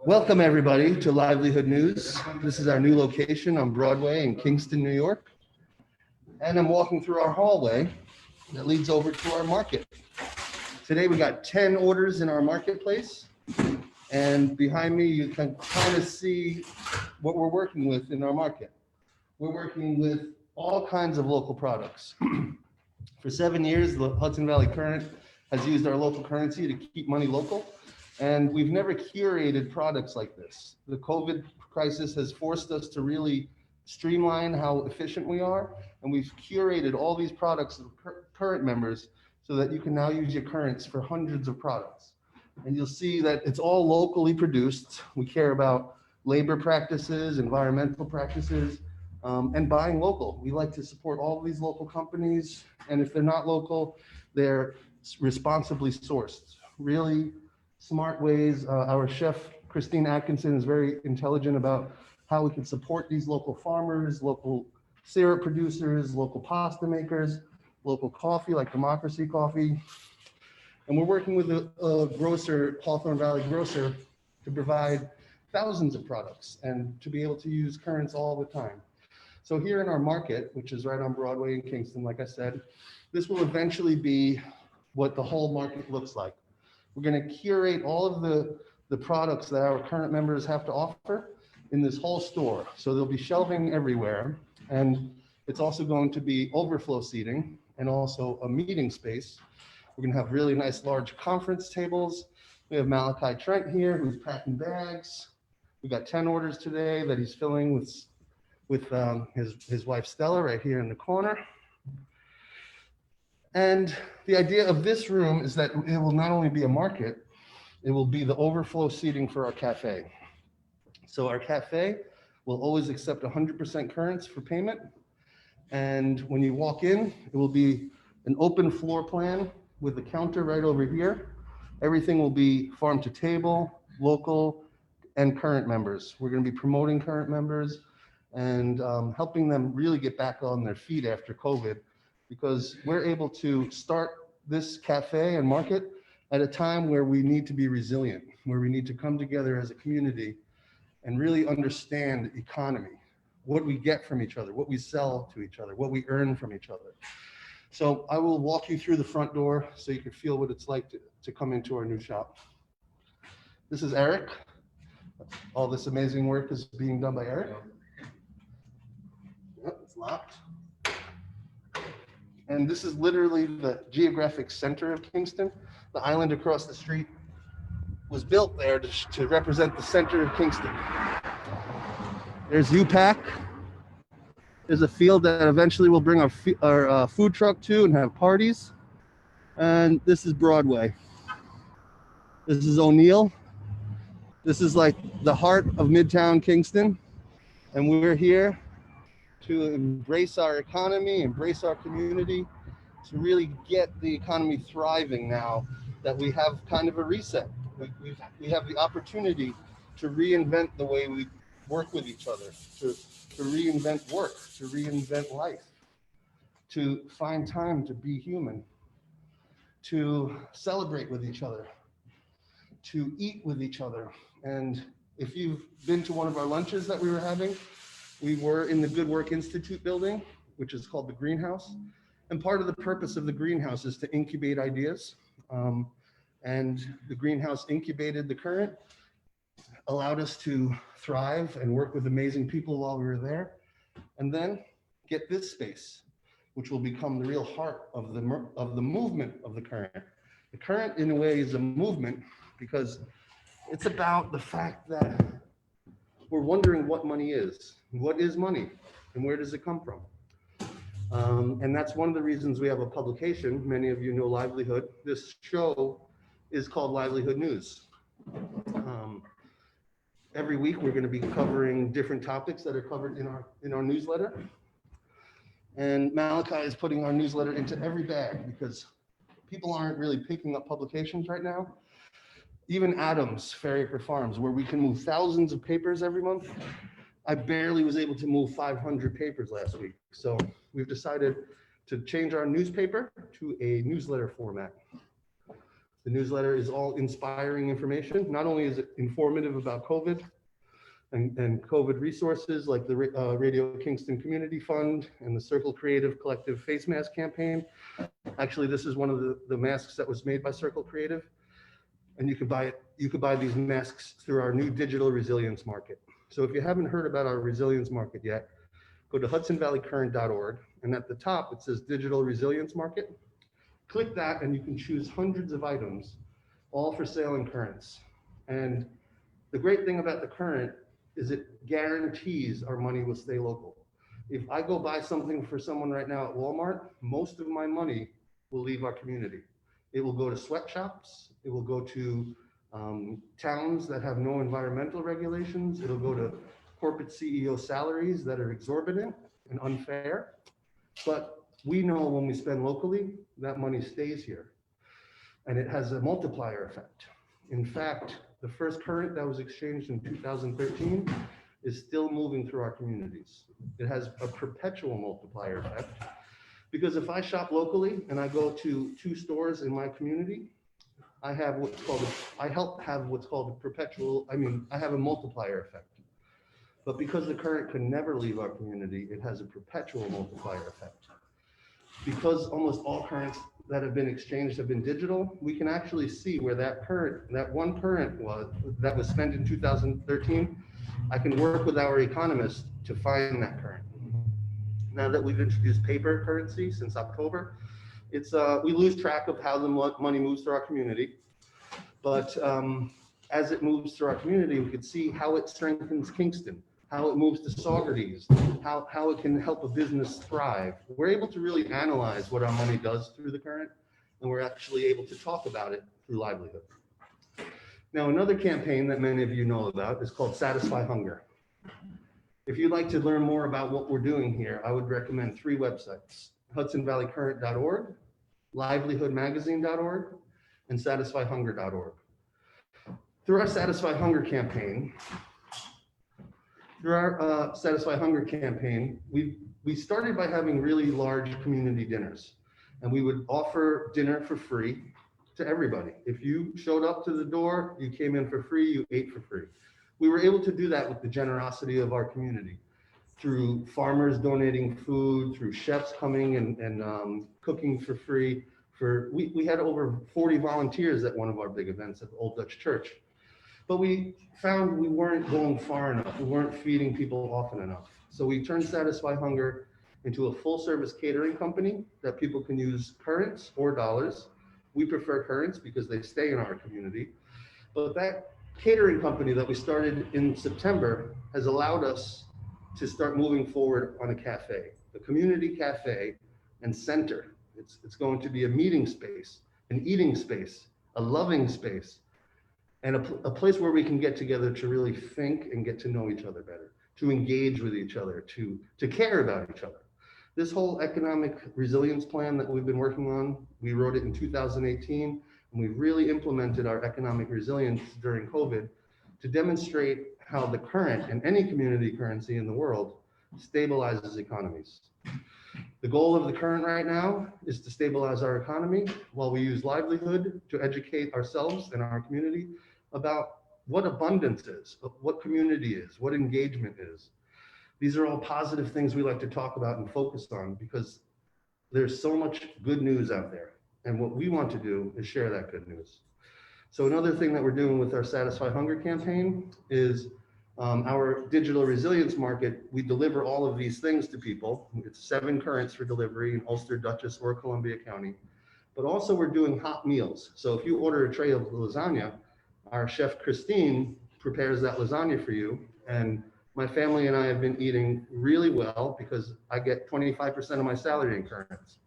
Welcome everybody to Livelihood News. This is our new location on Broadway in Kingston, New York. And I'm walking through our hallway that leads over to our market. Today we got 10 orders in our marketplace. And behind me, you can kind of see what we're working with in our market. We're working with all kinds of local products. For 7 years, the Hudson Valley Current has used our local currency to keep money local. And we've never curated products like this. The COVID crisis has forced us to really streamline how efficient we are. And we've curated all these products for current members so that you can now use your currents for hundreds of products. And you'll see that it's all locally produced. We care about labor practices, environmental practices, and buying local. We like to support all of these local companies. And if they're not local, they're responsibly sourced. Really smart ways. Our chef, Christine Atkinson, is very intelligent about how we can support these local farmers, local syrup producers, local pasta makers, local coffee like Democracy Coffee. And we're working with a grocer, Hawthorne Valley Grocer, to provide thousands of products and to be able to use currents all the time. So here in our market, which is right on Broadway in Kingston, like I said, this will eventually be what the whole market looks like. We're going to curate all of the products that our current members have to offer in this whole store. So there'll be shelving everywhere. And it's also going to be overflow seating and also a meeting space. We're going to have really nice large conference tables. We have Malachi Trent here, who's packing bags. We got 10 orders today that he's filling with his wife Stella right here in the corner. And the idea of this room is that it will not only be a market, it will be the overflow seating for our cafe. So our cafe will always accept 100% currents for payment. And when you walk in, it will be an open floor plan with the counter right over here. Everything will be farm to table, local, and current members. We're going to be promoting current members and helping them really get back on their feet after COVID, because we're able to start this cafe and market at a time where we need to be resilient, where we need to come together as a community and really understand the economy, what we get from each other, what we sell to each other, what we earn from each other. So I will walk you through the front door so you can feel what it's like to come into our new shop. This is Eric. All this amazing work is being done by Eric. Yep, it's locked. And this is literally the geographic center of Kingston. The island across the street was built there to represent the center of Kingston. There's UPAC. There's a field that eventually we'll bring our food truck to and have parties. And this is Broadway. This is O'Neill. This is like the heart of Midtown Kingston. And we're here to embrace our economy, embrace our community, to really get the economy thriving now that we have kind of a reset. We have the opportunity to reinvent the way we work with each other, to reinvent work, to reinvent life, to find time to be human, to celebrate with each other, to eat with each other. And if you've been to one of our lunches that we were having, we were in the Good Work Institute building, which is called the Greenhouse. And part of the purpose of the Greenhouse is to incubate ideas. And the Greenhouse incubated the Current, allowed us to thrive and work with amazing people while we were there. And then get this space, which will become the real heart of the movement of the Current. The Current, in a way, is a movement because it's about the fact that we're wondering what money is. What is money and where does it come from? And that's one of the reasons we have a publication. Many of you know Livelihood. This show is called Livelihood News. Every week we're going to be covering different topics that are covered in our newsletter. And Malachi is putting our newsletter into every bag because people aren't really picking up publications right now. Even Adams, Fairacre Farms, where we can move thousands of papers every month, I barely was able to move 500 papers last week. So we've decided to change our newspaper to a newsletter format. The newsletter is all inspiring information. Not only is it informative about COVID and COVID resources like the Radio Kingston Community Fund and the Circle Creative Collective Face Mask Campaign. Actually, this is one of the masks that was made by Circle Creative. And you could buy these masks through our new digital resilience market. So if you haven't heard about our resilience market yet, go to hudsonvalleycurrent.org, and at the top it says digital resilience market. Click that and you can choose hundreds of items, all for sale in currents. And the great thing about the Current is it guarantees our money will stay local. If I go buy something for someone right now at Walmart, most of my money will leave our community. It will go to sweatshops. It will go to towns that have no environmental regulations. It'll go to corporate CEO salaries that are exorbitant and unfair. But we know when we spend locally, that money stays here. And it has a multiplier effect. In fact, the first Current that was exchanged in 2013 is still moving through our communities. It has a perpetual multiplier effect. Because if I shop locally and I go to 2 stores in my community, I have what's called, I have a multiplier effect. But because the Current can never leave our community, it has a perpetual multiplier effect. Because almost all currents that have been exchanged have been digital, we can actually see where that one current that was spent in 2013. I can work with our economists to find that current. Now that we've introduced paper currency since October, we lose track of how the money moves through our community. But as it moves through our community, we can see how it strengthens Kingston, how it moves to Saugerties, how it can help a business thrive. We're able to really analyze what our money does through the Current, and we're actually able to talk about it through Livelihood. Now, another campaign that many of you know about is called Satisfy Hunger. If you'd like to learn more about what we're doing here, I would recommend 3 websites: hudsonvalleycurrent.org, livelihoodmagazine.org, and satisfyhunger.org. Through our Satisfy Hunger campaign, we started by having really large community dinners, and we would offer dinner for free to everybody. If you showed up to the door, you came in for free, you ate for free. We were able to do that with the generosity of our community, through farmers donating food, through chefs coming and cooking for free. We had over 40 volunteers at one of our big events at the Old Dutch Church. But we found we weren't going far enough. We weren't feeding people often enough. So we turned Satisfy Hunger into a full service catering company that people can use currents or dollars. We prefer currents because they stay in our community. But that catering company that we started in September has allowed us to start moving forward on a cafe, a community cafe and center. It's going to be a meeting space, an eating space, a loving space, and a place where we can get together to really think and get to know each other better, to engage with each other, to care about each other. This whole economic resilience plan that we've been working on, we wrote it in 2018, and we really implemented our economic resilience during COVID to demonstrate how the Current and any community currency in the world stabilizes economies. The goal of the Current right now is to stabilize our economy while we use Livelihood to educate ourselves and our community about what abundance is, what community is, what engagement is. These are all positive things we like to talk about and focus on because there's so much good news out there. And what we want to do is share that good news. So another thing that we're doing with our Satisfy Hunger campaign is our digital resilience market. We deliver all of these things to people. It's 7 currents for delivery in Ulster, Dutchess, or Columbia County. But also we're doing hot meals. So if you order a tray of lasagna, our chef Christine prepares that lasagna for you. And my family and I have been eating really well because I get 25% of my salary in currents.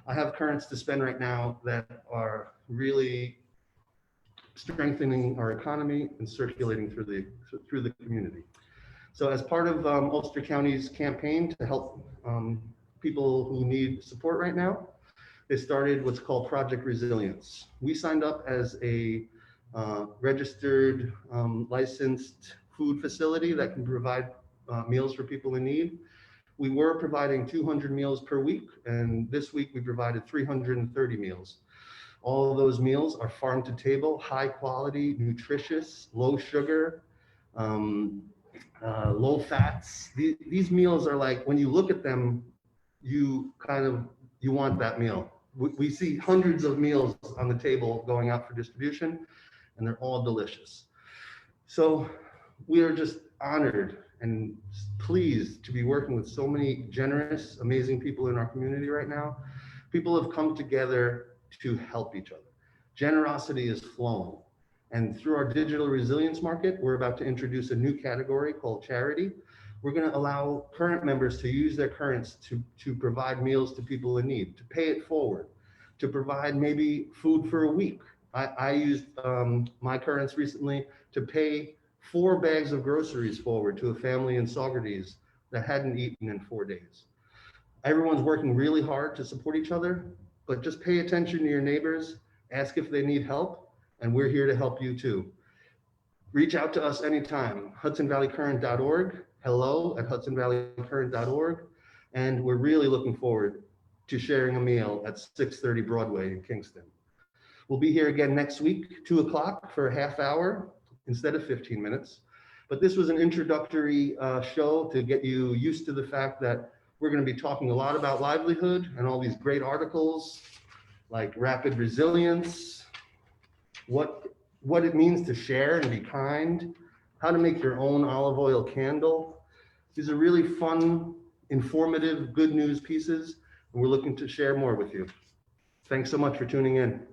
I have currents to spend right now that are really strengthening our economy and circulating through the community. So as part of Ulster County's campaign to help people who need support right now, they started what's called Project Resilience. We signed up as a registered, licensed food facility that can provide meals for people in need. We were providing 200 meals per week, and this week we provided 330 meals. All of those meals are farm to table, high quality, nutritious, low sugar, low fats. These meals are like, when you look at them, you want that meal. We see hundreds of meals on the table going out for distribution, and they're all delicious. So we are just honored and pleased to be working with so many generous, amazing people in our community right now. People have come together to help each other. Generosity is flowing. And through our digital resilience market, we're about to introduce a new category called charity. We're going to allow current members to use their currents to provide meals to people in need, to pay it forward, to provide maybe food for a week. I used my currents recently to pay 4 bags of groceries forward to a family in Saugerties that hadn't eaten in 4 days. Everyone's working really hard to support each other, but just pay attention to your neighbors, ask if they need help, and we're here to help you too. Reach out to us anytime, hudsonvalleycurrent.org, hello@hudsonvalleycurrent.org, and we're really looking forward to sharing a meal at 630 Broadway in Kingston. We'll be here again next week, 2 o'clock for a half hour instead of 15 minutes. But this was an introductory show to get you used to the fact that we're going to be talking a lot about livelihood and all these great articles like rapid resilience, what it means to share and be kind, how to make your own olive oil candle. These are really fun, informative, good news pieces, and we're looking to share more with you. Thanks so much for tuning in.